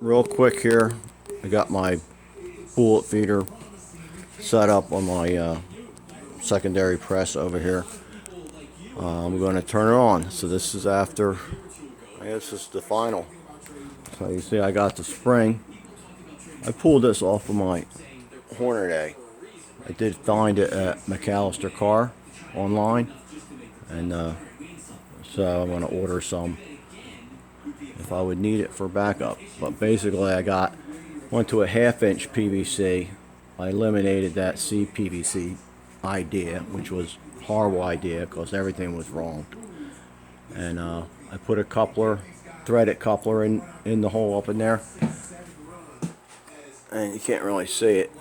real quick here, I got my bullet feeder set up on my secondary press over here. I'm going to turn it on. So this is after, I guess this is the final. So you see I got the spring. I pulled this off of my Hornady. I did find it at McAllister Car online, and so I'm going to order some if I would need it for backup. But basically I went to a 1/2-inch PVC. I eliminated that CPVC idea, which was a horrible idea because everything was wrong. And I put a coupler, threaded coupler in the hole up in there. And you can't really see it.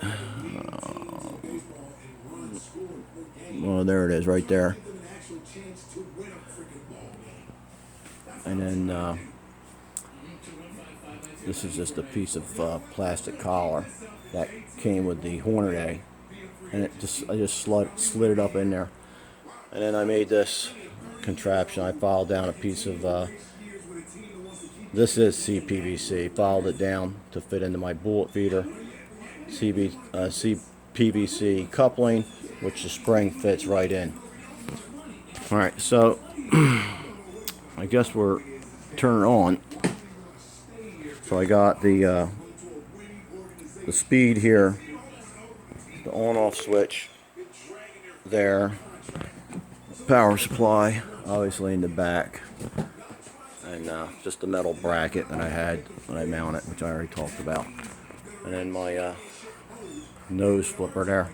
Well, there it is right there. And then this is just a piece of plastic collar that came with the Hornady, and I just slid it up in there. And then I made this contraption. I filed down a piece of this is CPVC. Filed it down to fit into my bullet feeder. CPVC coupling, which the spring fits right in. All right, so I guess we're turning on. So I got the speed here, the on-off switch there, power supply obviously in the back, and just the metal bracket that I had when I mounted, which I already talked about, and then my nose flipper there.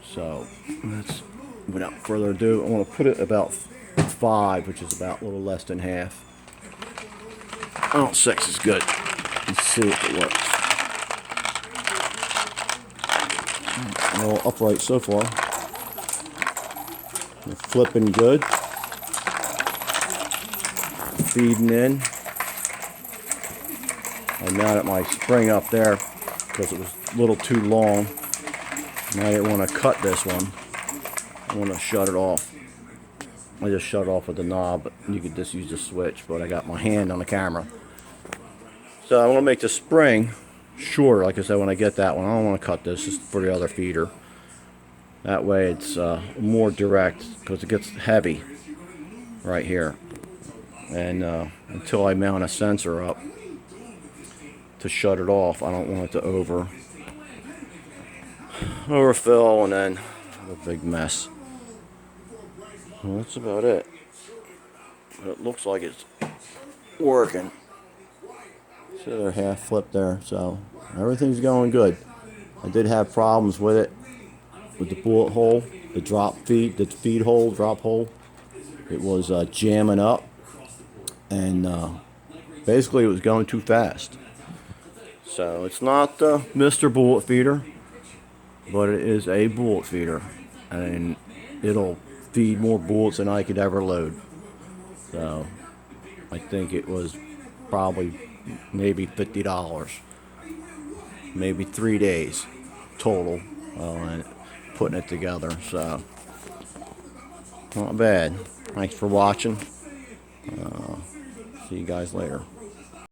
So that's, without further ado, I want to put it about 5, which is about a little less than half. Oh, 6 is good. Let's see if it works. All upright so far. They're flipping good. Feeding in. I mounted my spring up there because it was a little too long. And I didn't want to cut this one. I want to shut it off. I just shut it off with the knob, but you could just use the switch, but I got my hand on the camera. So I want to make the spring shorter. Like I said, when I get that one, I don't want to cut this. This is for the other feeder. That way it's more direct, because it gets heavy right here. And until I mount a sensor up to shut it off, I don't want it to overfill and then have a big mess. Well, that's about it. But it looks like it's working. So they're half flipped there, so everything's going good. I did have problems with it, with the bullet hole, the feed hole, drop hole. It was jamming up, and basically it was going too fast. So it's not Mr. Bullet Feeder, but it is a bullet feeder, and it'll feed more bullets than I could ever load. So I think it was probably maybe $50, maybe 3 days total, and putting it together. So not bad. Thanks for watching. See you guys later.